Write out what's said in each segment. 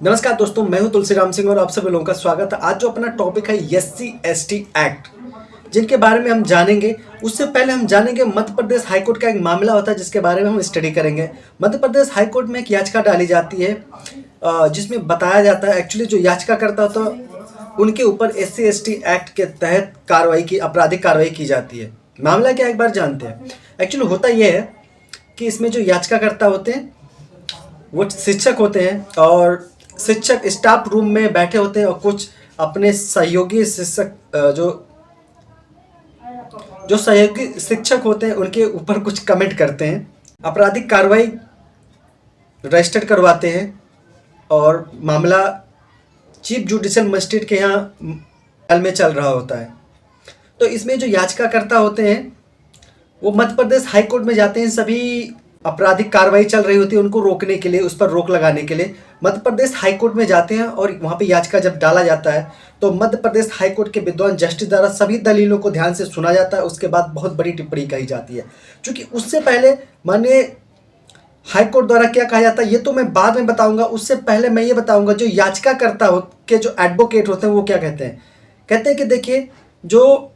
नमस्कार दोस्तों, मैं हूं तुलसीराम सिंह और आप सभी लोगों का स्वागत है। आज जो अपना टॉपिक है SC/ST एक्ट, जिनके बारे में हम जानेंगे, उससे पहले हम जानेंगे मध्य प्रदेश हाईकोर्ट का एक मामला होता है जिसके बारे में हम स्टडी करेंगे। मध्य प्रदेश हाईकोर्ट में एक याचिका डाली जाती है जिसमें बताया जाता है एक्चुअली जो याचिकाकर्ता होता है उनके ऊपर SC/ST एक्ट के तहत कार्रवाई की आपराधिक कार्रवाई की जाती है। मामला क्या, एक बार जानते हैं। एक्चुअली होता यह है कि इसमें जो याचिकाकर्ता होते हैं वो शिक्षक होते हैं और शिक्षक स्टाफ रूम में बैठे होते हैं और कुछ अपने सहयोगी शिक्षक जो सहयोगी शिक्षक होते हैं उनके ऊपर कुछ कमेंट करते हैं, आपराधिक कार्रवाई रजिस्टर्ड करवाते हैं और मामला चीफ जुडिशियल मजिस्ट्रेट के यहाँ हाल में चल रहा होता है। तो इसमें जो याचिकाकर्ता होते हैं वो मध्य प्रदेश हाईकोर्ट में जाते हैं। सभी आपराधिक कार्रवाई चल रही होती है उनको रोकने के लिए, उस पर रोक लगाने के लिए मध्य प्रदेश हाईकोर्ट में जाते हैं और वहाँ पे याचिका जब डाला जाता है तो मध्य प्रदेश हाईकोर्ट के विद्वान जस्टिस द्वारा सभी दलीलों को ध्यान से सुना जाता है। उसके बाद बहुत बड़ी टिप्पणी कही जाती है। क्योंकि उससे पहले माननीय हाईकोर्ट द्वारा क्या कहा जाता है ये तो मैं बाद में बताऊंगा। उससे पहले मैं ये बताऊंगा जो याचिकाकर्ता हो के जो एडवोकेट होते हैं वो क्या कहते हैं। कहते हैं कि देखिए, जो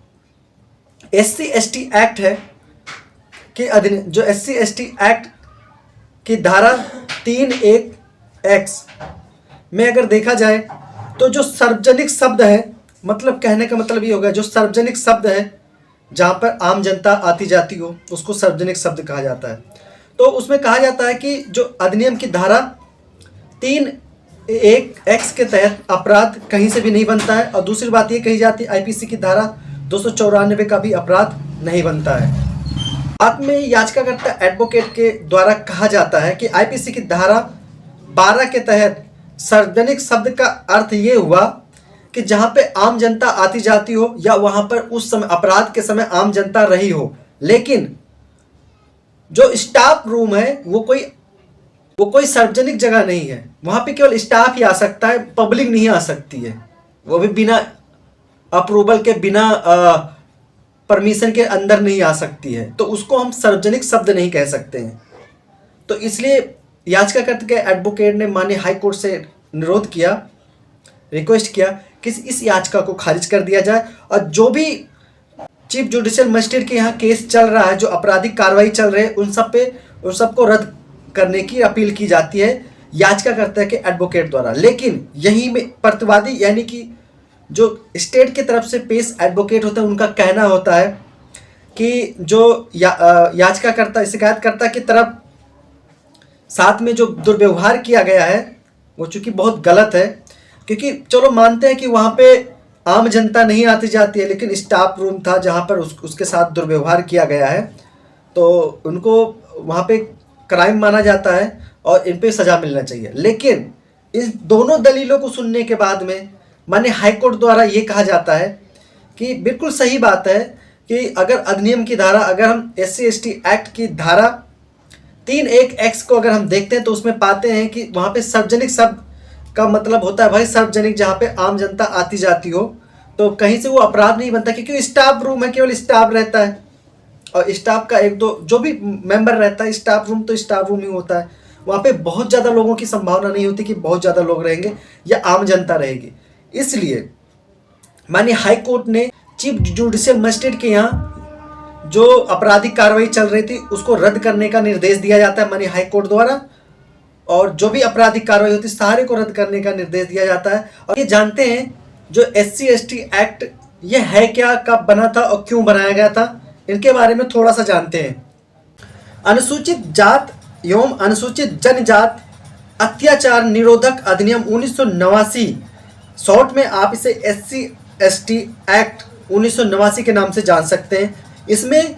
SC/ST एक्ट है के अधीन, जो SC/ST एक्ट की धारा 3(1)(x में अगर देखा जाए तो जो सार्वजनिक शब्द है, मतलब कहने का मतलब ये होगा जो सार्वजनिक शब्द है जहाँ पर आम जनता आती जाती हो उसको सार्वजनिक शब्द कहा जाता है। तो उसमें कहा जाता है कि जो अधिनियम की धारा 3(1)(x के तहत अपराध कहीं से भी नहीं बनता है। और दूसरी बात ये कही जाती है IPC की धारा 294 का भी अपराध नहीं बनता है। बाद में याचिकाकर्ता एडवोकेट के द्वारा कहा जाता है कि IPC की धारा 12 के तहत सार्वजनिक शब्द का अर्थ ये हुआ कि जहां पे आम जनता आती जाती हो या वहां पर उस समय अपराध के समय आम जनता रही हो, लेकिन जो स्टाफ रूम है वो कोई सार्वजनिक जगह नहीं है। वहां पे केवल स्टाफ ही आ सकता है, पब्लिक नहीं आ सकती है, वो भी बिना अप्रूवल के, बिना परमिशन के अंदर नहीं आ सकती है। तो उसको हम सार्वजनिक शब्द नहीं कह सकते हैं। तो इसलिए याचिकाकर्ता के एडवोकेट ने माननीय हाई कोर्ट से अनुरोध किया, रिक्वेस्ट किया कि इस याचिका को खारिज कर दिया जाए और जो भी चीफ जुडिशियल मजिस्ट्रेट के यहाँ केस चल रहा है, जो आपराधिक कार्रवाई चल रही है, उन सबको रद्द करने की अपील की जाती है याचिकाकर्ता के एडवोकेट द्वारा। लेकिन यही में प्रतिवादी यानी कि जो स्टेट की तरफ से पेश एडवोकेट होता है उनका कहना होता है कि जो याचिकाकर्ता शिकायतकर्ता की तरफ साथ में जो दुर्व्यवहार किया गया है वो चूँकि बहुत गलत है। क्योंकि चलो मानते हैं कि वहाँ पे आम जनता नहीं आती जाती है, लेकिन स्टाफ रूम था जहाँ पर उसके साथ दुर्व्यवहार किया गया है, तो उनको वहाँ पे क्राइम माना जाता है और इन पे सज़ा मिलना चाहिए। लेकिन इस दोनों दलीलों को सुनने के बाद में माननीय हाईकोर्ट द्वारा ये कहा जाता है कि बिल्कुल सही बात है कि अगर अधिनियम की धारा, अगर हम SC/ST एक्ट की धारा 3(1)(x को अगर हम देखते हैं तो उसमें पाते हैं कि वहाँ पे सार्वजनिक शब्द का मतलब होता है भाई सार्वजनिक, जहाँ पे आम जनता आती जाती हो, तो कहीं से वो अपराध नहीं बनता। क्योंकि स्टाफ रूम है, केवल स्टाफ रहता है और स्टाफ का एक दो जो भी मेंबर रहता है, स्टाफ रूम तो स्टाफ रूम ही होता है। वहाँ पे बहुत ज़्यादा लोगों की संभावना नहीं होती कि बहुत ज़्यादा लोग रहेंगे या आम जनता रहेगी। इसलिए माननीय हाई कोर्ट ने चीफ जुडिशियल मजिस्ट्रेट के यहाँ जो आपराधिक कार्रवाई चल रही थी उसको रद्द करने का निर्देश दिया जाता है माननीय हाई कोर्ट द्वारा, और जो भी आपराधिक कार्रवाई होती है सारे को रद्द करने का निर्देश दिया जाता है। और ये जानते हैं जो SC/ST एक्ट ये है क्या, कब बना था और क्यों बनाया गया था, इनके बारे में थोड़ा सा जानते हैं। अनुसूचित जात एवं अनुसूचित जनजात अत्याचार निरोधक अधिनियम 1989, शॉर्ट में आप इसे SC/ST एक्ट 1989 के नाम से जान सकते हैं। इसमें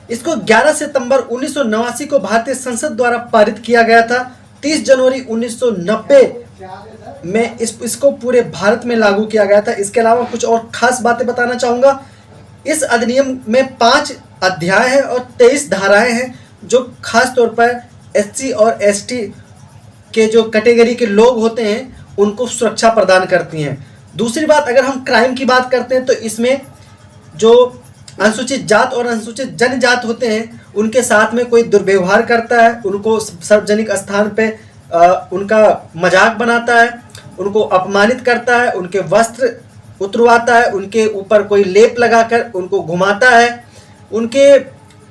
इसको 11 सितंबर 1989 को भारतीय संसद द्वारा पारित किया गया था। 30 जनवरी 1990 में इसको पूरे भारत में लागू किया गया था। इसके अलावा कुछ और खास बातें बताना चाहूँगा। इस अधिनियम में 5 अध्याय हैं और 23 धाराएं हैं जो खास तौर पर SC और ST के जो कैटेगरी के लोग होते हैं उनको सुरक्षा प्रदान करती हैं। दूसरी बात, अगर हम क्राइम की बात करते हैं तो इसमें जो अनुसूचित जात और अनुसूचित जनजात होते हैं उनके साथ में कोई दुर्व्यवहार करता है, उनको सार्वजनिक स्थान पे उनका मजाक बनाता है, उनको अपमानित करता है, उनके वस्त्र उतरवाता है, उनके ऊपर कोई लेप लगाकर उनको घुमाता है, उनके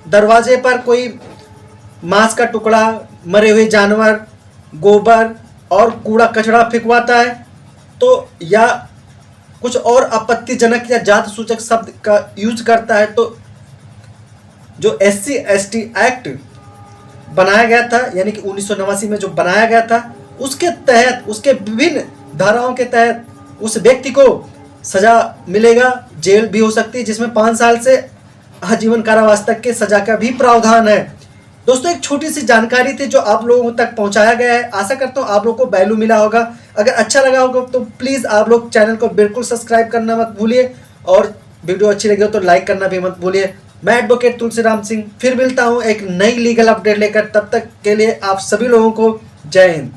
दरवाजे पर कोई मांस का टुकड़ा, मरे हुए जानवर, गोबर और कूड़ा कचरा फेंकवाता है, तो या कुछ और आपत्तिजनक या जात सूचक शब्द का यूज करता है, तो जो SC/ST एक्ट बनाया गया था, यानी कि 1989 में जो बनाया गया था, उसके तहत, उसके विभिन्न धाराओं के तहत उस व्यक्ति को सजा मिलेगा, जेल भी हो सकती है, जिसमें 5 साल से आजीवन कारावास तक के सजा का भी प्रावधान है। दोस्तों, एक छोटी सी जानकारी थी जो आप लोगों तक पहुंचाया गया है। आशा करता हूं आप लोगों को वैल्यू मिला होगा। अगर अच्छा लगा होगा तो प्लीज़ आप लोग चैनल को बिल्कुल सब्सक्राइब करना मत भूलिए, और वीडियो अच्छी लगी हो तो लाइक करना भी मत भूलिए। मैं एडवोकेट तुलसीराम सिंह फिर मिलता हूं एक नई लीगल अपडेट लेकर। तब तक के लिए आप सभी लोगों को जय हिंद।